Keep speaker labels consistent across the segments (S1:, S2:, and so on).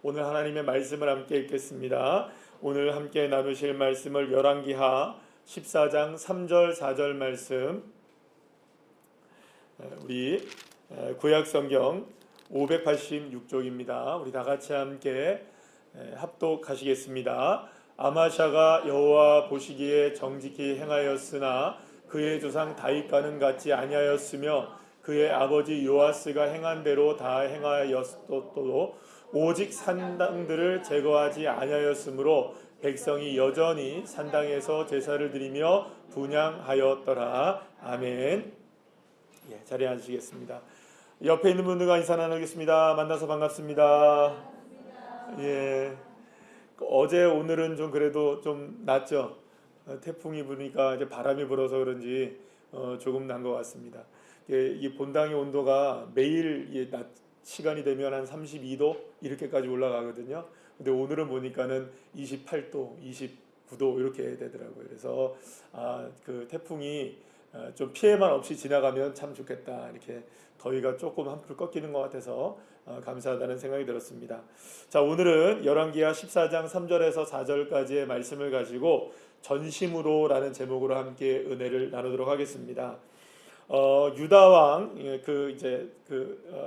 S1: 오늘 하나님의 말씀을 함께 읽겠습니다. 오늘 함께 나누실 말씀을 열왕기하 14장 3절 4절 말씀, 우리 구약성경 586쪽입니다. 우리 다같이 함께 합독하시겠습니다. 아마샤가 여호와 보시기에 정직히 행하였으나 그의 조상 다윗과는 같지 아니하였으며 그의 아버지 요아스가 행한 대로 다 행하였어도 오직 산당들을 제거하지 아니하였으므로 백성이 여전히 산당에서 제사를 드리며 분향하였더라. 아멘. 자리에 앉으시겠습니다. 옆에 있는 분들과 인사 나누겠습니다. 만나서 반갑습니다. 어제 오늘은 좀 그래도 좀 낫죠. 태풍이 부니까 이제 바람이 불어서 그런지 조금 난 것 같습니다. 이 본당의 온도가 매일 낮 시간이 되면 한 32도 이렇게까지 올라가거든요. 근데 오늘은 보니까는 28도, 29도 이렇게 되더라고요. 그래서 그 태풍이 좀 피해만 없이 지나가면 참 좋겠다. 이렇게 더위가 조금 한풀 꺾이는 것 같아서 감사하다는 생각이 들었습니다. 자, 오늘은 열왕기하 14장 3절에서 4절까지의 말씀을 가지고 전심으로라는 제목으로 함께 은혜를 나누도록 하겠습니다. 유다 왕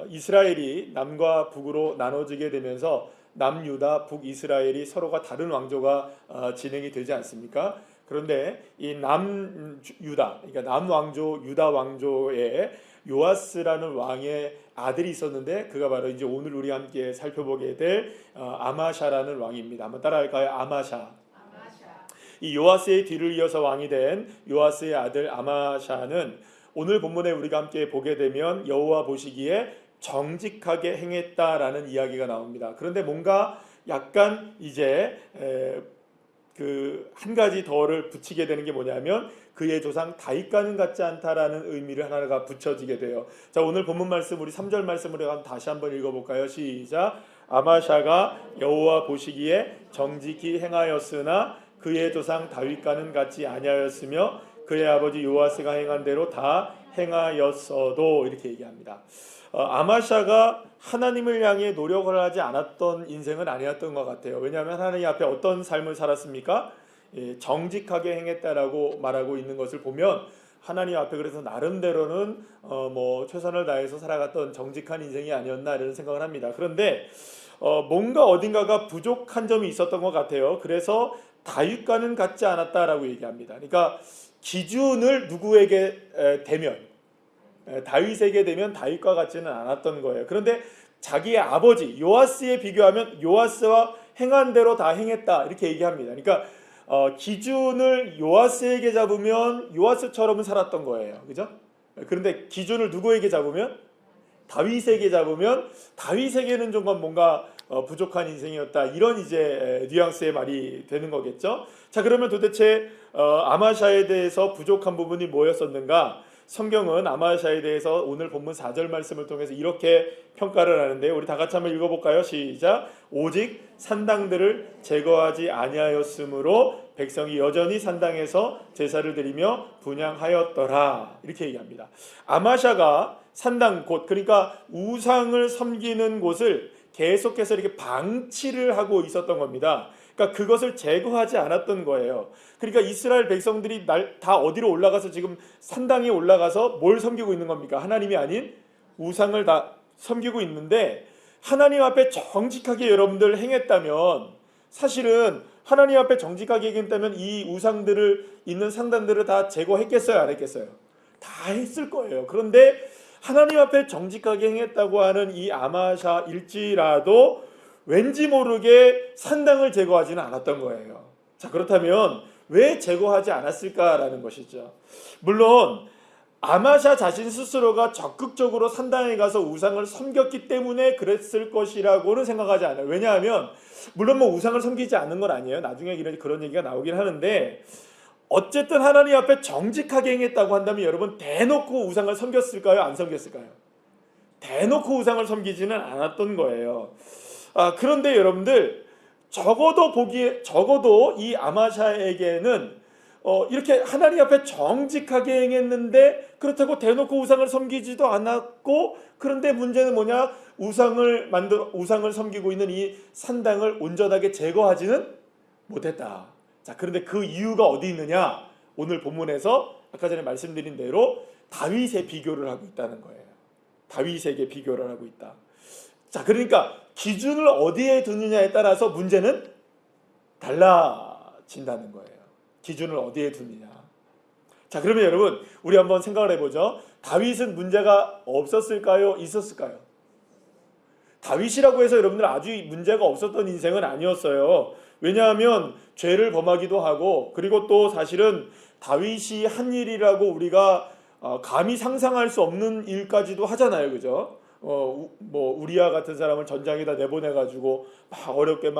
S1: 이스라엘이 남과 북으로 나눠지게 되면서 남유다, 북이스라엘이 서로가 다른 왕조가 진행이 되지 않습니까? 그런데 이 남유다, 그러니까 남왕조 유다 왕조에 요아스라는 왕의 아들이 있었는데 그가 바로 이제 오늘 우리 함께 살펴보게 될 아마샤라는 왕입니다. 한번 따라할까요? 아마샤. 이 요아스의 뒤를 이어서 왕이 된 요아스의 아들 아마샤는 오늘 본문에 우리가 함께 보게 되면 여호와 보시기에 정직하게 행했다라는 이야기가 나옵니다. 그런데 뭔가 약간 이제 그 한 가지 더를 붙이게 되는 게 뭐냐면 그의 조상 다윗과는 같지 않다라는 의미를 하나가 붙여지게 돼요. 자, 오늘 본문 말씀 우리 3절 말씀으로 다시 한번 읽어볼까요? 시작. 아마샤가 여호와 보시기에 정직히 행하였으나 그의 조상 다윗과는 같지 아니하였으며 그의 아버지 요아스가 행한 대로 다 행하였어도 이렇게 얘기합니다. 아마샤가 하나님을 향해 노력을 하지 않았던 인생은 아니었던 것 같아요. 왜냐하면 하나님 앞에 어떤 삶을 살았습니까? 정직하게 행했다라고 말하고 있는 것을 보면 하나님 앞에 그래서 나름대로는 최선을 다해서 살아갔던 정직한 인생이 아니었나 이런 생각을 합니다. 그런데 뭔가 어딘가가 부족한 점이 있었던 것 같아요. 그래서 다윗과는 같지 않았다라고 얘기합니다. 그러니까 기준을 누구에게 대면 다윗에게 되면 다윗과 같지는 않았던 거예요. 그런데 자기의 아버지 요아스에 비교하면 요아스와 행한 대로 다 행했다 이렇게 얘기합니다. 그러니까 기준을 요아스에게 잡으면 요아스처럼은 살았던 거예요. 그죠? 그런데 기준을 누구에게 잡으면 다윗에게 잡으면 다윗에게는 좀 뭔가 부족한 인생이었다. 이런 이제 뉘앙스의 말이 되는 거겠죠. 자, 그러면 도대체 아마샤에 대해서 부족한 부분이 뭐였었는가? 성경은 아마샤에 대해서 오늘 본문 4절 말씀을 통해서 이렇게 평가를 하는데 우리 다 같이 한번 읽어볼까요? 시작. 오직 산당들을 제거하지 아니하였으므로 백성이 여전히 산당에서 제사를 드리며 분향하였더라. 이렇게 얘기합니다. 아마샤가 산당 곧 그러니까 우상을 섬기는 곳을 계속해서 이렇게 방치를 하고 있었던 겁니다. 그러니까 그것을 제거하지 않았던 거예요. 그러니까 이스라엘 백성들이 다 어디로 올라가서 지금 산당에 올라가서 뭘 섬기고 있는 겁니까? 하나님이 아닌 우상을 다 섬기고 있는데 하나님 앞에 정직하게 여러분들 행했다면 사실은 하나님 앞에 정직하게 행했다면 이 우상들을 있는 상단들을 다 제거했겠어요? 안 했겠어요? 다 했을 거예요. 그런데 하나님 앞에 정직하게 행했다고 하는 이 아마샤일지라도 왠지 모르게 산당을 제거하지는 않았던 거예요. 자, 그렇다면 왜 제거하지 않았을까라는 것이죠. 물론 아마샤 자신 스스로가 적극적으로 산당에 가서 우상을 섬겼기 때문에 그랬을 것이라고는 생각하지 않아요. 왜냐하면 물론 우상을 섬기지 않는 건 아니에요. 나중에 그런 얘기가 나오긴 하는데 어쨌든 하나님 앞에 정직하게 행했다고 한다면 여러분 대놓고 우상을 섬겼을까요? 안 섬겼을까요? 대놓고 우상을 섬기지는 않았던 거예요. 그런데 여러분들 적어도 이 아마샤에게는 이렇게 하나님 앞에 정직하게 행했는데 그렇다고 대놓고 우상을 섬기지도 않았고 그런데 문제는 뭐냐? 우상을 섬기고 있는 이 산당을 온전하게 제거하지는 못했다. 자, 그런데 그 이유가 어디 있느냐? 오늘 본문에서 아까 전에 말씀드린 대로 다윗의 비교를 하고 있다는 거예요. 다윗에게 비교를 하고 있다. 자, 그러니까 기준을 어디에 두느냐에 따라서 문제는 달라진다는 거예요. 기준을 어디에 두느냐. 자, 그러면 여러분 우리 한번 생각을 해보죠. 다윗은 문제가 없었을까요? 있었을까요? 다윗이라고 해서 여러분들 아주 문제가 없었던 인생은 아니었어요. 왜냐하면 죄를 범하기도 하고, 그리고 또 사실은 다윗이 한 일이라고 우리가 감히 상상할 수 없는 일까지도 하잖아요, 그죠? 뭐 우리아 같은 사람을 전장에다 내보내가지고 막 어렵게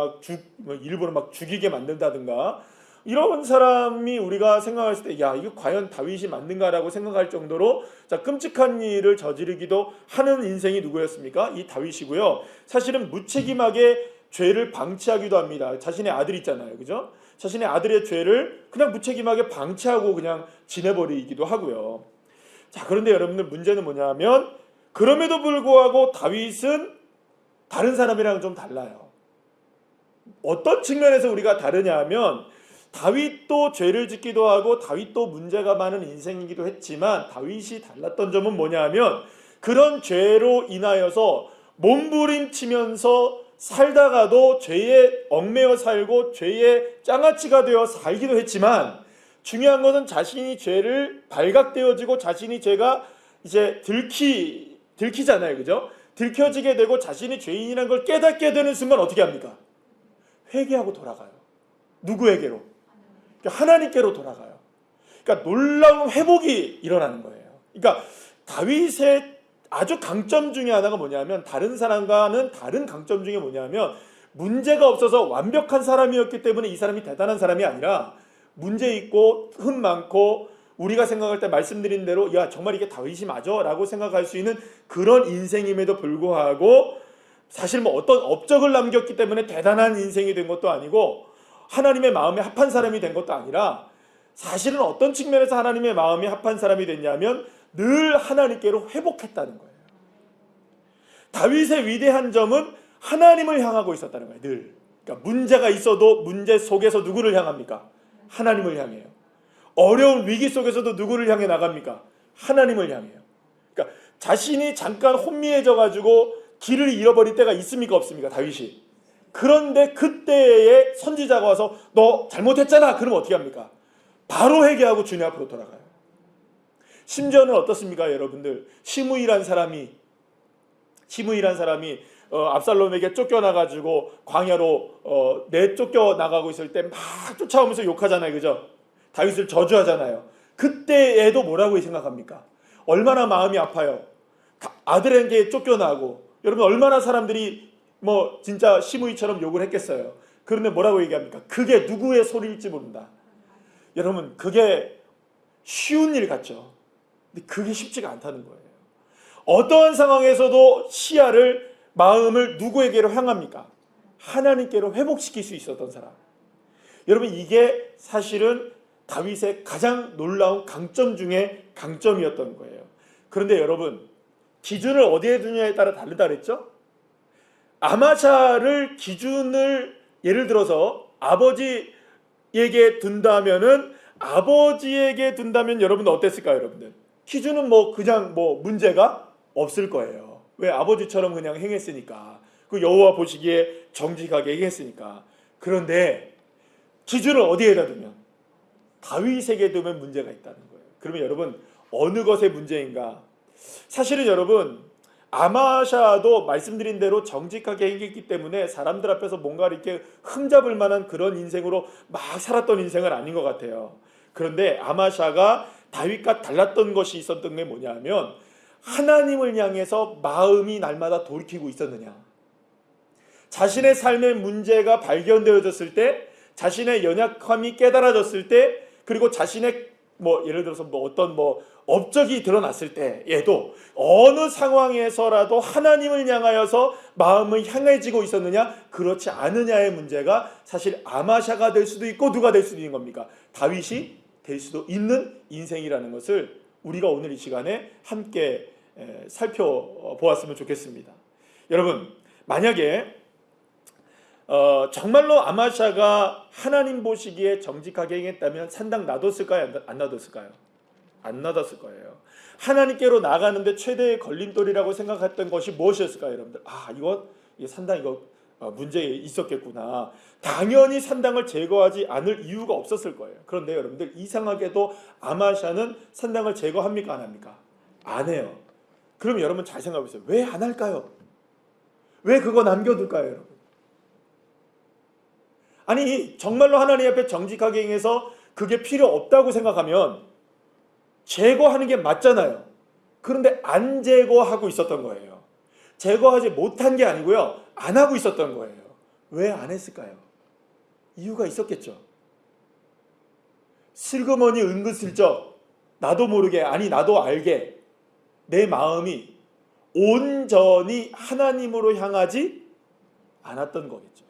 S1: 일부러 막 죽이게 만든다든가, 이런 사람이 우리가 생각했을 때, 야, 이거 과연 다윗이 맞는가라고 생각할 정도로 자, 끔찍한 일을 저지르기도 하는 인생이 누구였습니까? 이 다윗이고요. 사실은 무책임하게 죄를 방치하기도 합니다. 자신의 아들 있잖아요, 그죠? 자신의 아들의 죄를 그냥 무책임하게 방치하고 그냥 지내버리기도 하고요. 자, 그런데 여러분들 문제는 뭐냐면, 그럼에도 불구하고 다윗은 다른 사람이랑 좀 달라요. 어떤 측면에서 우리가 다르냐 하면, 다윗도 죄를 짓기도 하고 다윗도 문제가 많은 인생이기도 했지만, 다윗이 달랐던 점은 뭐냐 하면, 그런 죄로 인하여서 몸부림치면서 살다가도 죄에 얽매여 살고 죄의 장아찌가 되어 살기도 했지만, 중요한 것은 자신이 죄를 발각되어지고 자신이 죄가 이제 들키잖아요, 그죠? 들켜지게 되고 자신이 죄인이라는 걸 깨닫게 되는 순간 어떻게 합니까? 회개하고 돌아가요. 누구에게로? 하나님께로 돌아가요. 그러니까 놀라운 회복이 일어나는 거예요. 그러니까 다윗의 아주 강점 중에 하나가 뭐냐면, 다른 사람과는 다른 강점 중에 뭐냐면, 문제가 없어서 완벽한 사람이었기 때문에 이 사람이 대단한 사람이 아니라, 문제 있고 흠 많고 우리가 생각할 때 말씀드린 대로 야, 정말 이게 다윗이 맞아? 라고 생각할 수 있는 그런 인생임에도 불구하고, 사실 뭐 어떤 업적을 남겼기 때문에 대단한 인생이 된 것도 아니고 하나님의 마음에 합한 사람이 된 것도 아니라, 사실은 어떤 측면에서 하나님의 마음에 합한 사람이 됐냐면 늘 하나님께로 회복했다는 거예요. 다윗의 위대한 점은 하나님을 향하고 있었다는 거예요. 늘. 그러니까 문제가 있어도 문제 속에서 누구를 향합니까? 하나님을 향해요. 어려운 위기 속에서도 누구를 향해 나갑니까? 하나님을 향해요. 그러니까 자신이 잠깐 혼미해져 가지고 길을 잃어버릴 때가 있습니까? 없습니까? 다윗이. 그런데 그때에 선지자가 와서 너 잘못했잖아. 그러면 어떻게 합니까? 바로 회개하고 주님 앞으로 돌아가요. 심지어는 어떻습니까, 여러분들? 시므이란 사람이 압살롬에게 쫓겨나가지고 광야로 내쫓겨나가고 있을 때 막 쫓아오면서 욕하잖아요, 그죠? 다윗을 저주하잖아요. 그때에도 뭐라고 생각합니까? 얼마나 마음이 아파요. 아들에게 쫓겨나고, 여러분 얼마나 사람들이 뭐 진짜 시므이처럼 욕을 했겠어요. 그런데 뭐라고 얘기합니까? 그게 누구의 소리일지 모른다. 여러분 그게 쉬운 일 같죠. 근데 그게 쉽지가 않다는 거예요. 어떠한 상황에서도 마음을 누구에게로 향합니까? 하나님께로 회복시킬 수 있었던 사람. 여러분 이게 사실은 다윗의 가장 놀라운 강점 중에 강점이었던 거예요. 그런데 여러분 기준을 어디에 두냐에 따라 다르다 그랬죠? 아마샤를 기준을 예를 들어서 아버지에게 둔다면은, 아버지에게 둔다면 여러분 어땠을까요, 여러분들? 기준은 그냥 문제가 없을 거예요. 왜? 아버지처럼 그냥 행했으니까. 그 여호와 보시기에 정직하게 행했으니까. 그런데 기준을 어디에다 두면? 다윗에게 두면 문제가 있다는 거예요. 그러면 여러분 어느 것의 문제인가? 사실은 여러분 아마샤도 말씀드린 대로 정직하게 행했기 때문에 사람들 앞에서 뭔가 이렇게 흠잡을 만한 그런 인생으로 막 살았던 인생은 아닌 것 같아요. 그런데 아마샤가 다윗과 달랐던 것이 있었던 게 뭐냐면, 하나님을 향해서 마음이 날마다 돌이키고 있었느냐. 자신의 삶의 문제가 발견되어졌을 때, 자신의 연약함이 깨달아졌을 때, 그리고 자신의 예를 들어서 어떤 업적이 드러났을 때에도 어느 상황에서라도 하나님을 향하여서 마음을 향해지고 있었느냐, 그렇지 않느냐의 문제가 사실 아마샤가 될 수도 있고 누가 될 수도 있는 겁니까? 다윗이 될 수도 있는 인생이라는 것을 우리가 오늘 이 시간에 함께 살펴보았으면 좋겠습니다. 여러분, 만약에 정말로 아마샤가 하나님 보시기에 정직하게 행했다면 산당 놔뒀을까요? 안 놔뒀을까요? 안 놔뒀을 거예요. 하나님께로 나가는데 최대의 걸림돌이라고 생각했던 것이 무엇이었을까요, 여러분들? 이 산당 문제 있었겠구나. 당연히 산당을 제거하지 않을 이유가 없었을 거예요. 그런데 여러분들, 이상하게도 아마샤는 산당을 제거합니까, 안 합니까? 안 해요. 그럼 여러분 잘 생각해 보세요. 왜 안 할까요? 왜 그거 남겨둘까요, 여러분? 아니, 정말로 하나님 앞에 정직하게 행해서 그게 필요 없다고 생각하면 제거하는 게 맞잖아요. 그런데 안 제거하고 있었던 거예요. 제거하지 못한 게 아니고요, 안 하고 있었던 거예요. 왜 안 했을까요? 이유가 있었겠죠. 슬그머니 은근슬쩍 나도 모르게, 아니 나도 알게 내 마음이 온전히 하나님으로 향하지 않았던 거겠죠.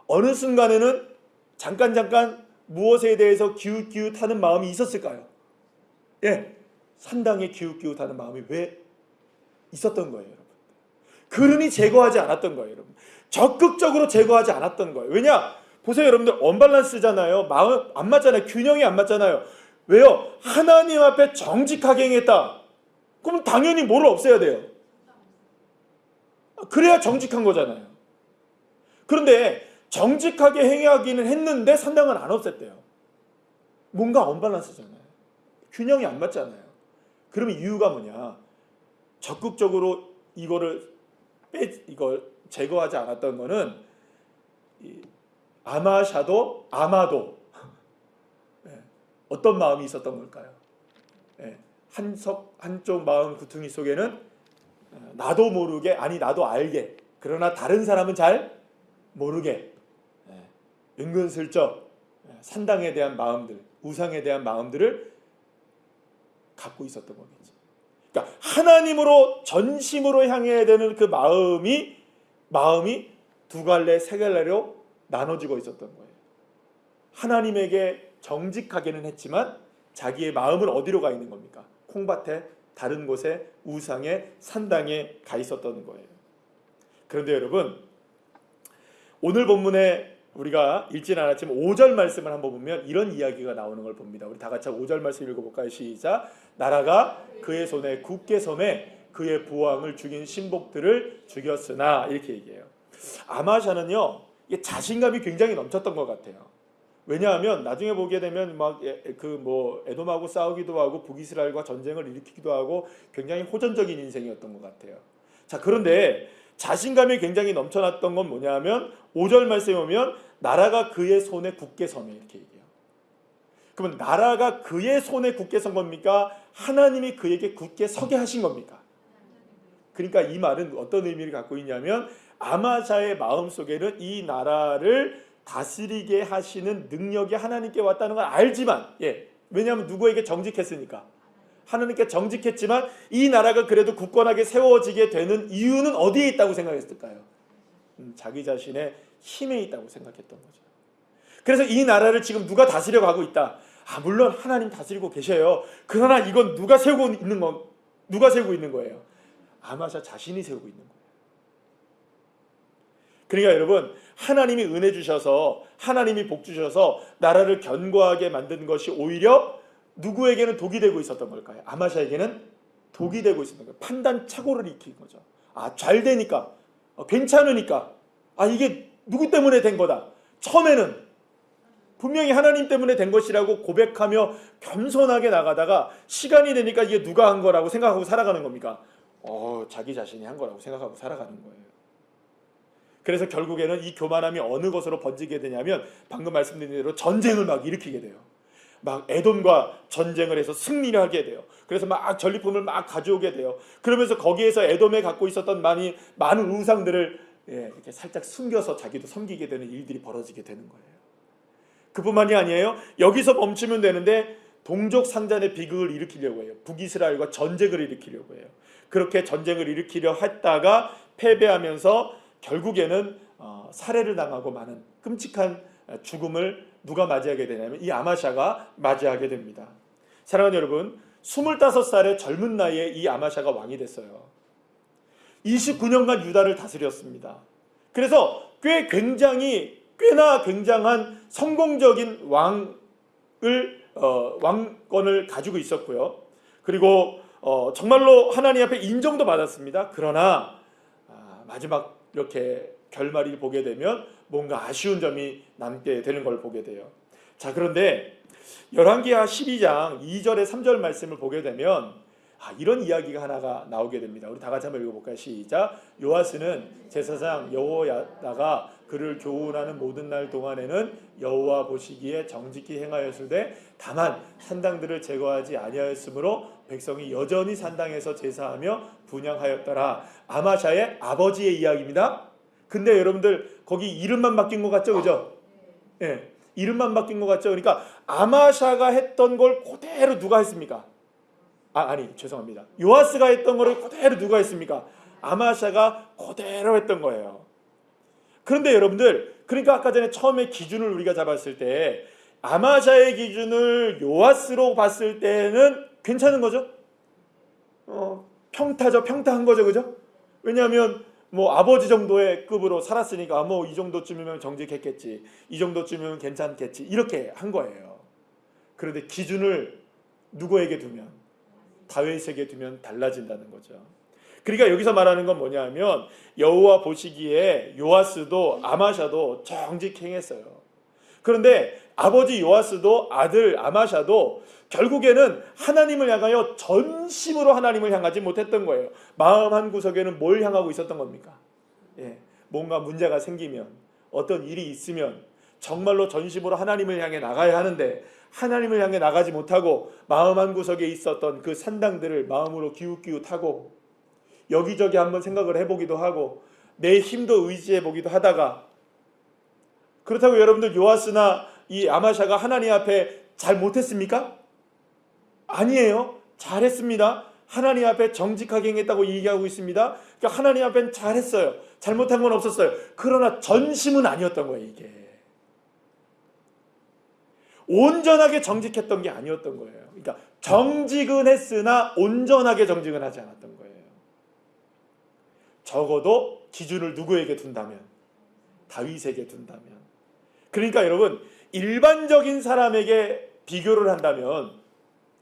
S1: 어느 순간에는 잠깐 무엇에 대해서 기웃기웃하는 마음이 있었을까요? 예, 산당에 기웃기웃하는 마음이 왜 있었던 거예요, 여러분? 그러니 제거하지 않았던 거예요, 여러분. 적극적으로 제거하지 않았던 거예요. 왜냐? 보세요, 여러분들, 언밸런스잖아요. 마음 안 맞잖아요. 균형이 안 맞잖아요. 왜요? 하나님 앞에 정직하게 행했다. 그럼 당연히 뭐를 없애야 돼요? 그래야 정직한 거잖아요. 그런데 정직하게 행하기는 했는데 산당은 안 없앴대요. 뭔가 언밸런스잖아요. 균형이 안 맞잖아요. 그러면 이유가 뭐냐? 적극적으로 이걸 제거하지 않았던 거는 아마샤도 아마도 어떤 마음이 있었던 걸까요? 한쪽 마음 구퉁이 속에는 나도 모르게, 아니 나도 알게, 그러나 다른 사람은 잘 모르게 은근슬쩍 산당에 대한 마음들, 우상에 대한 마음들을 갖고 있었던 거겠죠. 그러니까 하나님으로 전심으로 향해야 되는 그 마음이 두 갈래 세 갈래로 나눠지고 있었던 거예요. 하나님에게 정직하게는 했지만 자기의 마음은 어디로 가 있는 겁니까? 콩밭에, 다른 곳에, 우상에, 산당에 가 있었던 거예요. 그런데 여러분, 오늘 본문에 우리가 읽지는 않았지만 5절 말씀을 한번 보면 이런 이야기가 나오는 걸 봅니다. 우리 다 같이 5절 말씀 읽어볼까요? 시작. 나라가 그의 손에 굳게 섬에 그의 부왕을 죽인 신복들을 죽였으나, 이렇게 얘기해요. 아마샤는요, 자신감이 굉장히 넘쳤던 것 같아요. 왜냐하면 나중에 보게 되면 에돔하고 싸우기도 하고 북이스라엘과 전쟁을 일으키기도 하고 굉장히 호전적인 인생이었던 것 같아요. 자, 그런데 자신감이 굉장히 넘쳐났던 건 뭐냐면 5절 말씀에 보면 나라가 그의 손에 굳게 서네, 이렇게 얘기해요. 그러면 나라가 그의 손에 굳게 선 겁니까? 하나님이 그에게 굳게 서게 하신 겁니까? 그러니까 이 말은 어떤 의미를 갖고 있냐면 아마샤의 마음속에는 이 나라를 다스리게 하시는 능력이 하나님께 왔다는 걸 알지만, 왜냐하면 누구에게 정직했으니까, 하나님께 정직했지만 이 나라가 그래도 굳건하게 세워지게 되는 이유는 어디에 있다고 생각했을까요? 자기 자신의 힘에 있다고 생각했던 거죠. 그래서 이 나라를 지금 누가 다스려 가고 있다. 물론 하나님 다스리고 계셔요. 그러나 이건 누가 세우고 있는 거예요? 아마샤 자신이 세우고 있는 거예요. 그러니까 여러분, 하나님이 은혜 주셔서, 하나님이 복 주셔서 나라를 견고하게 만든 것이 오히려 누구에게는 독이 되고 있었던 걸까요? 아마샤에게는 독이 되고 있었던 거예요. 판단 착오를 일으킨 거죠. 잘 되니까, 괜찮으니까, 이게 누구 때문에 된 거다. 처음에는 분명히 하나님 때문에 된 것이라고 고백하며 겸손하게 나가다가 시간이 되니까 이게 누가 한 거라고 생각하고 살아가는 겁니까? 자기 자신이 한 거라고 생각하고 살아가는 거예요. 그래서 결국에는 이 교만함이 어느 것으로 번지게 되냐면 방금 말씀드린 대로 전쟁을 막 일으키게 돼요. 막 에돔과 전쟁을 해서 승리를 하게 돼요. 그래서 막 전리품을 막 가져오게 돼요. 그러면서 거기에서 에돔에 갖고 있었던 많은 우상들을 이렇게 살짝 숨겨서 자기도 섬기게 되는 일들이 벌어지게 되는 거예요. 그뿐만이 아니에요. 여기서 멈추면 되는데 동족 상잔의 비극을 일으키려고 해요. 북이스라엘과 전쟁을 일으키려고 해요. 그렇게 전쟁을 일으키려 했다가 패배하면서 결국에는 살해를 당하고 많은 끔찍한 죽음을 누가 맞이하게 되냐면 이 아마샤가 맞이하게 됩니다. 사랑하는 여러분, 25살의 젊은 나이에 이 아마샤가 왕이 됐어요. 29년간 유다를 다스렸습니다. 그래서 꽤나 굉장한 성공적인 왕권을 가지고 있었고요. 그리고 정말로 하나님 앞에 인정도 받았습니다. 그러나 마지막 이렇게 결말을 보게 되면 뭔가 아쉬운 점이 남게 되는 걸 보게 돼요. 자, 그런데 열왕기하 12장 2절에 3절 말씀을 보게 되면 이런 이야기가 하나가 나오게 됩니다. 우리 다 같이 한번 읽어볼까요? 시작. 요아스는 제사장 여호야다가 그를 교훈하는 모든 날 동안에는 여호와 보시기에 정직히 행하였으되 다만 산당들을 제거하지 아니하였으므로 백성이 여전히 산당에서 제사하며 분향하였더라. 아마샤의 아버지의 이야기입니다. 근데 여러분들 거기 이름만 바뀐 것 같죠? 그죠? 예, 이름만 바뀐 것 같죠? 그러니까 아마샤가 했던 걸 그대로 누가 했습니까? 죄송합니다. 요아스가 했던 거를 그대로 누가 했습니까? 아마샤가 그대로 했던 거예요. 그런데 여러분들, 그러니까 아까 전에 처음에 기준을 우리가 잡았을 때 아마샤의 기준을 요아스로 봤을 때는 괜찮은 거죠? 평타한 거죠, 그죠? 왜냐하면 아버지 정도의 급으로 살았으니까 이 정도쯤이면 정직했겠지, 이 정도쯤이면 괜찮겠지, 이렇게 한 거예요. 그런데 기준을 누구에게 두면, 다윗에게 두면 달라진다는 거죠. 그러니까 여기서 말하는 건 뭐냐면 여호와 보시기에 요아스도 아마샤도 정직히 행했어요. 그런데 아버지 요아스도 아들 아마샤도 결국에는 하나님을 향하여 전심으로 하나님을 향하지 못했던 거예요. 마음 한 구석에는 뭘 향하고 있었던 겁니까? 뭔가 문제가 생기면, 어떤 일이 있으면 정말로 전심으로 하나님을 향해 나가야 하는데 하나님을 향해 나가지 못하고 마음 한 구석에 있었던 그 산당들을 마음으로 기웃기웃하고 여기저기 한번 생각을 해보기도 하고 내 힘도 의지해보기도 하다가, 그렇다고 여러분들 요아스나 이 아마샤가 하나님 앞에 잘 못했습니까? 아니에요. 잘했습니다. 하나님 앞에 정직하게 행했다고 얘기하고 있습니다. 그러니까 하나님 앞엔 잘했어요. 잘못한 건 없었어요. 그러나 전심은 아니었던 거예요. 이게 온전하게 정직했던 게 아니었던 거예요. 그러니까 정직은 했으나 온전하게 정직은 하지 않았던 거예요. 적어도 기준을 누구에게 둔다면? 다윗에게 둔다면. 그러니까 여러분, 일반적인 사람에게 비교를 한다면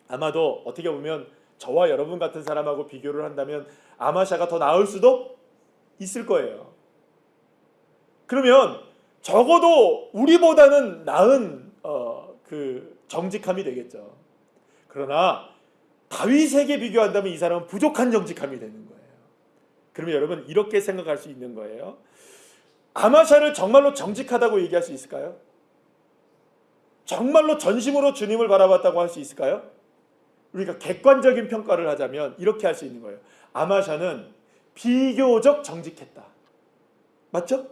S1: 아마도 어떻게 보면 저와 여러분 같은 사람하고 비교를 한다면 아마샤가 더 나을 수도 있을 거예요. 그러면 적어도 우리보다는 나은 그 정직함이 되겠죠. 그러나 다윗에게 비교한다면 이 사람은 부족한 정직함이 되는 거예요. 그러면 여러분 이렇게 생각할 수 있는 거예요. 아마샤를 정말로 정직하다고 얘기할 수 있을까요? 정말로 전심으로 주님을 바라봤다고 할 수 있을까요? 우리가 객관적인 평가를 하자면 이렇게 할 수 있는 거예요. 아마샤는 비교적 정직했다. 맞죠?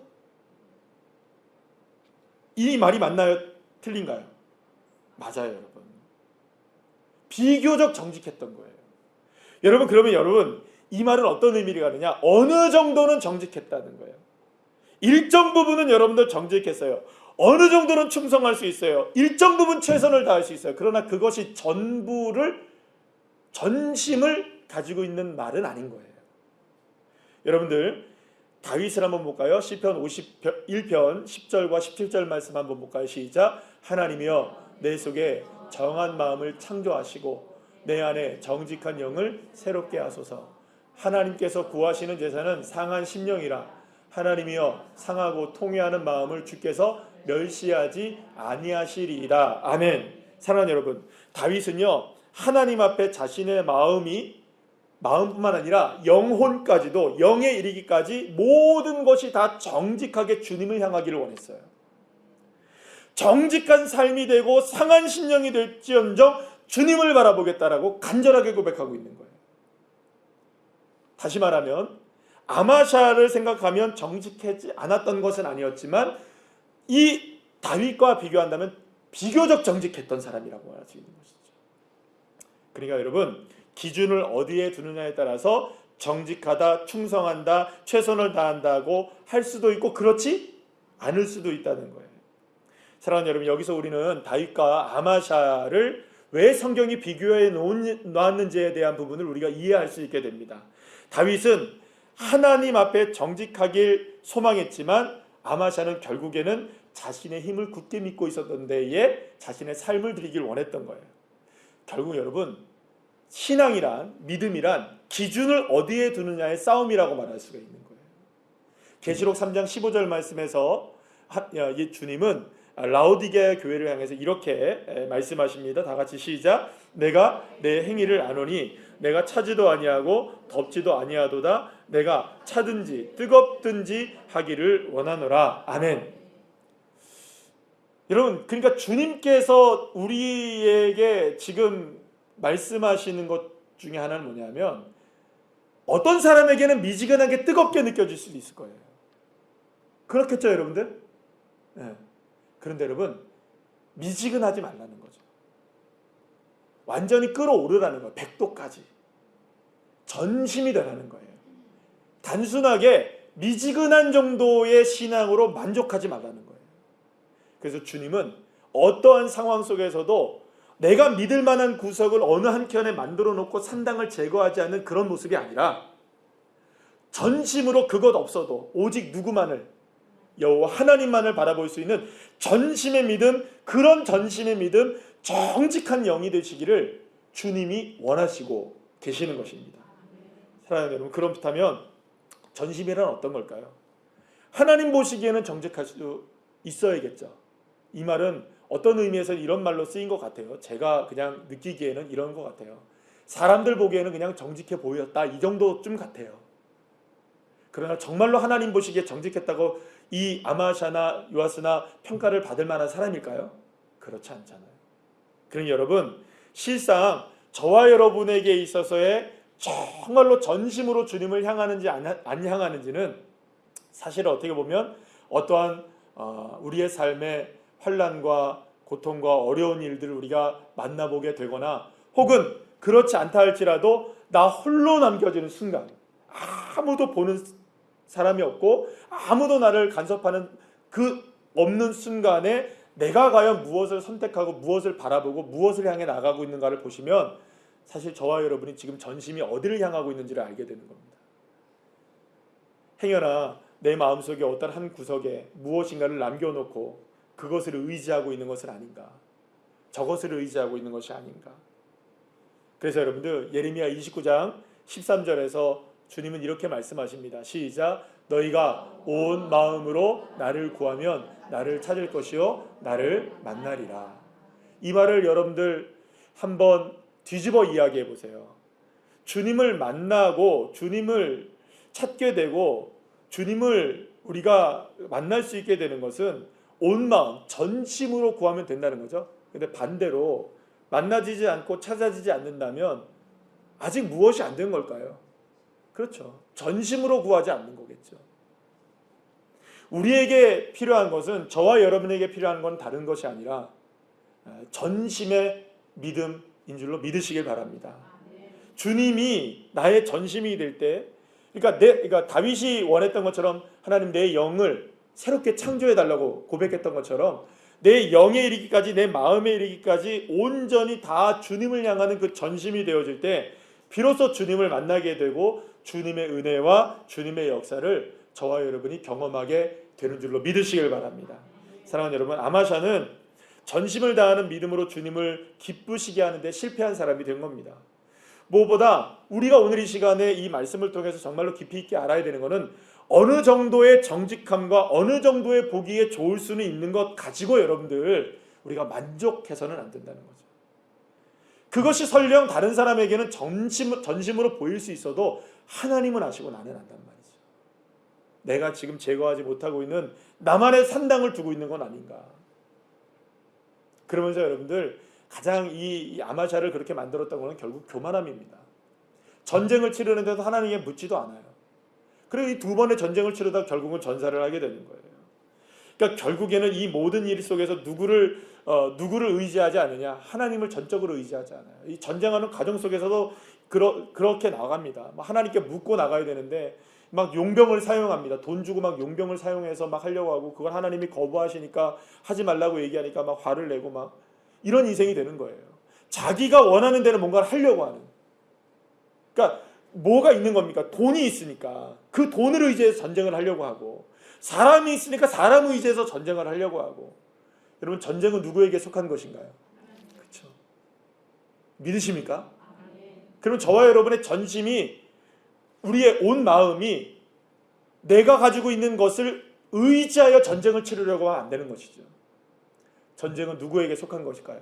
S1: 이 말이 맞나요? 틀린가요? 맞아요, 여러분. 비교적 정직했던 거예요. 여러분, 그러면 여러분 이 말은 어떤 의미를 가느냐? 어느 정도는 정직했다는 거예요. 일정 부분은 여러분들 정직했어요. 어느 정도는 충성할 수 있어요. 일정 부분 최선을 다할 수 있어요. 그러나 그것이 전심을 가지고 있는 말은 아닌 거예요. 여러분들 다윗을 한번 볼까요? 시편 51편 10절과 17절 말씀 한번 볼까요? 시작. 하나님이여 내 속에 정한 마음을 창조하시고 내 안에 정직한 영을 새롭게 하소서. 하나님께서 구하시는 제사는 상한 심령이라. 하나님이여 상하고 통회하는 마음을 주께서 멸시하지 아니하시리이다. 아멘. 사랑하는 여러분, 다윗은요 하나님 앞에 자신의 마음뿐만 아니라 영혼까지도, 영에 이르기까지 모든 것이 다 정직하게 주님을 향하기를 원했어요. 정직한 삶이 되고 상한 심령이 될지언정 주님을 바라보겠다라고 간절하게 고백하고 있는 거예요. 다시 말하면 아마샤를 생각하면 정직하지 않았던 것은 아니었지만 이 다윗과 비교한다면 비교적 정직했던 사람이라고 할 수 있는 것이죠. 그러니까 여러분, 기준을 어디에 두느냐에 따라서 정직하다, 충성한다, 최선을 다한다고 할 수도 있고 그렇지 않을 수도 있다는 거예요. 사랑하는 여러분, 여기서 우리는 다윗과 아마샤를 왜 성경이 비교해 놓았는지에 대한 부분을 우리가 이해할 수 있게 됩니다. 다윗은 하나님 앞에 정직하길 소망했지만 아마샤는 결국에는 자신의 힘을 굳게 믿고 있었던 데에 자신의 삶을 드리길 원했던 거예요. 결국 여러분, 신앙이란, 믿음이란 기준을 어디에 두느냐의 싸움이라고 말할 수가 있는 거예요. 계시록 3장 15절 말씀에서 주님은 라오디게아 교회를 향해서 이렇게 말씀하십니다. 다 같이 시작. 내가 내 행위를 아노니 내가 차지도 아니하고 덥지도 아니하도다. 내가 차든지 뜨겁든지 하기를 원하노라. 아멘. 여러분, 그러니까 주님께서 우리에게 지금 말씀하시는 것 중에 하나는 뭐냐면, 어떤 사람에게는 미지근하게 뜨겁게 느껴질 수도 있을 거예요. 그렇겠죠, 여러분들? 네. 그런데 여러분, 미지근하지 말라는 거죠. 완전히 끌어오르라는 거예요. 100도까지. 전심이 되라는 거예요. 단순하게 미지근한 정도의 신앙으로 만족하지 말라는 거예요. 그래서 주님은 어떠한 상황 속에서도 내가 믿을 만한 구석을 어느 한켠에 만들어 놓고 산당을 제거하지 않는 그런 모습이 아니라, 전심으로 그것 없어도 오직 누구만을, 여호와 하나님만을 바라볼 수 있는 전심의 믿음, 그런 전심의 믿음, 정직한 영이 되시기를 주님이 원하시고 계시는 것입니다. 사랑하는 여러분, 그렇다면 전심이란 어떤 걸까요? 하나님 보시기에는 정직할 수 있어야겠죠. 이 말은 어떤 의미에서 이런 말로 쓰인 것 같아요. 제가 그냥 느끼기에는 이런 것 같아요. 사람들 보기에는 그냥 정직해 보였다, 이 정도쯤 같아요. 그러나 정말로 하나님 보시기에 정직했다고 이 아마샤나 요아스나 평가를 받을 만한 사람일까요? 그렇지 않잖아요. 그러니 여러분, 실상 저와 여러분에게 있어서의 정말로 전심으로 주님을 향하는지 안 향하는지는 사실 어떻게 보면 어떠한 우리의 삶의 환난과 고통과 어려운 일들을 우리가 만나보게 되거나, 혹은 그렇지 않다 할지라도 나 홀로 남겨지는 순간, 아무도 보는 사람이 없고 아무도 나를 간섭하는 그 없는 순간에 내가 과연 무엇을 선택하고 무엇을 바라보고 무엇을 향해 나가고 있는가를 보시면, 사실 저와 여러분이 지금 전심이 어디를 향하고 있는지를 알게 되는 겁니다. 행여나 내 마음속에 어떤 한 구석에 무엇인가를 남겨놓고 그것을 의지하고 있는 것은 아닌가, 저것을 의지하고 있는 것이 아닌가. 그래서 여러분들, 예레미야 29장 13절에서 주님은 이렇게 말씀하십니다. 시작. 너희가 온 마음으로 나를 구하면 나를 찾을 것이요 나를 만나리라. 이 말을 여러분들 한번 뒤집어 이야기해 보세요. 주님을 만나고 주님을 찾게 되고 주님을 우리가 만날 수 있게 되는 것은 온 마음, 전심으로 구하면 된다는 거죠. 근데 반대로 만나지지 않고 찾아지지 않는다면 아직 무엇이 안 된 걸까요? 그렇죠. 전심으로 구하지 않는 거겠죠. 우리에게 필요한 것은, 저와 여러분에게 필요한 건 다른 것이 아니라 전심의 믿음인 줄로 믿으시길 바랍니다. 주님이 나의 전심이 될 때, 그러니까 다윗이 원했던 것처럼 하나님 내 영을 새롭게 창조해 달라고 고백했던 것처럼 내 영에 이르기까지, 내 마음에 이르기까지 온전히 다 주님을 향하는 그 전심이 되어질 때 비로소 주님을 만나게 되고 주님의 은혜와 주님의 역사를 저와 여러분이 경험하게 되는 줄로 믿으시길 바랍니다. 사랑하는 여러분, 아마샤는 전심을 다하는 믿음으로 주님을 기쁘시게 하는데 실패한 사람이 된 겁니다. 무엇보다 우리가 오늘 이 시간에 이 말씀을 통해서 정말로 깊이 있게 알아야 되는 것은, 어느 정도의 정직함과 어느 정도의 보기에 좋을 수는 있는 것 가지고 여러분들 우리가 만족해서는 안 된다는 거죠. 그것이 설령 다른 사람에게는 전심으로 보일 수 있어도 하나님은 아시고 나는 안단 말이죠. 내가 지금 제거하지 못하고 있는 나만의 산당을 두고 있는 건 아닌가. 그러면서 여러분들, 가장 이 아마샤를 그렇게 만들었던 것은 결국 교만함입니다. 전쟁을 치르는데도 하나님께 묻지도 않아요. 그리고 이 두 번의 전쟁을 치르다 결국은 전사를 하게 되는 거예요. 그러니까 결국에는 이 모든 일 속에서 누구를 의지하지 않느냐? 하나님을 전적으로 의지하지 않아요. 이 전쟁하는 과정 속에서도 그렇게 나갑니다. 하나님께 묻고 나가야 되는데 막 용병을 사용합니다. 돈 주고 막 용병을 사용해서 막 하려고 하고, 그걸 하나님이 거부하시니까, 하지 말라고 얘기하니까 막 화를 내고 막 이런 인생이 되는 거예요. 자기가 원하는 대로 뭔가를 하려고 하는. 그러니까 뭐가 있는 겁니까? 돈이 있으니까 그 돈을 의지해서 전쟁을 하려고 하고, 사람이 있으니까 사람을 의지해서 전쟁을 하려고 하고. 여러분, 전쟁은 누구에게 속한 것인가요? 그렇죠? 믿으십니까? 그럼 저와 여러분의 전심이, 우리의 온 마음이 내가 가지고 있는 것을 의지하여 전쟁을 치르려고 하면 안 되는 것이죠. 전쟁은 누구에게 속한 것일까요?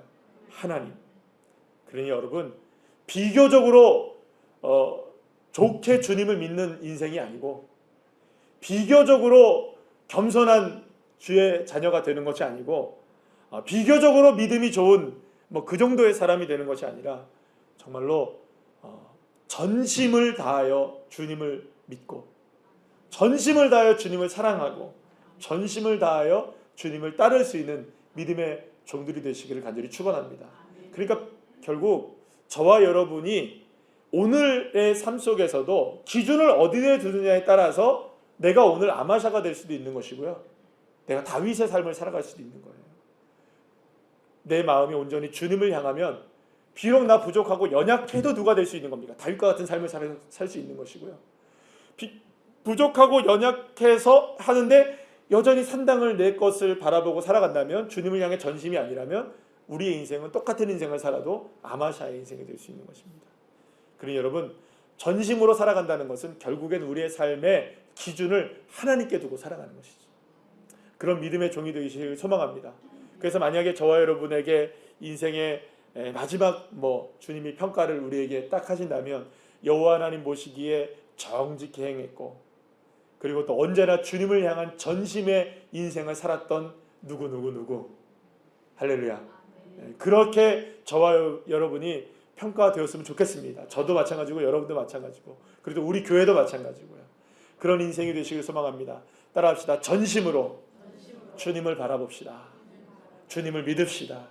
S1: 하나님. 그러니 여러분, 비교적으로 좋게 주님을 믿는 인생이 아니고, 비교적으로 겸손한 주의 자녀가 되는 것이 아니고, 비교적으로 믿음이 좋은 그 정도의 사람이 되는 것이 아니라, 정말로 전심을 다하여 주님을 믿고, 전심을 다하여 주님을 사랑하고, 전심을 다하여 주님을 따를 수 있는 믿음의 종들이 되시기를 간절히 축원합니다. 그러니까 결국 저와 여러분이 오늘의 삶 속에서도 기준을 어디에 두느냐에 따라서 내가 오늘 아마샤가 될 수도 있는 것이고요, 내가 다윗의 삶을 살아갈 수도 있는 거예요. 내 마음이 온전히 주님을 향하면 비록 나 부족하고 연약해도 누가 될 수 있는 겁니까? 다윗과 같은 삶을 살 수 있는 것이고요. 부족하고 연약해서 하는데 여전히 산당을 내 것을 바라보고 살아간다면, 주님을 향해 전심이 아니라면 우리의 인생은 똑같은 인생을 살아도 아마샤의 인생이 될 수 있는 것입니다. 그러니 여러분, 전심으로 살아간다는 것은 결국엔 우리의 삶의 기준을 하나님께 두고 살아가는 것이죠. 그런 믿음의 종이 되시길 소망합니다. 그래서 만약에 저와 여러분에게 인생의 마지막 주님이 평가를 우리에게 딱 하신다면, 여호와 하나님 보시기에 정직히 행했고, 그리고 또 언제나 주님을 향한 전심의 인생을 살았던 누구 할렐루야. 그렇게 저와 여러분이 평가되었으면 좋겠습니다. 저도 마찬가지고 여러분도 마찬가지고, 그리고 우리 교회도 마찬가지고요. 그런 인생이 되시길 소망합니다. 따라합시다. 전심으로 주님을 바라봅시다. 주님을 믿읍시다.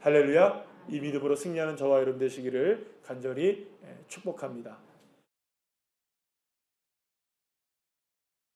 S1: 할렐루야. 이 믿음으로 승리하는 저와 여러분 되시기를 간절히 축복합니다.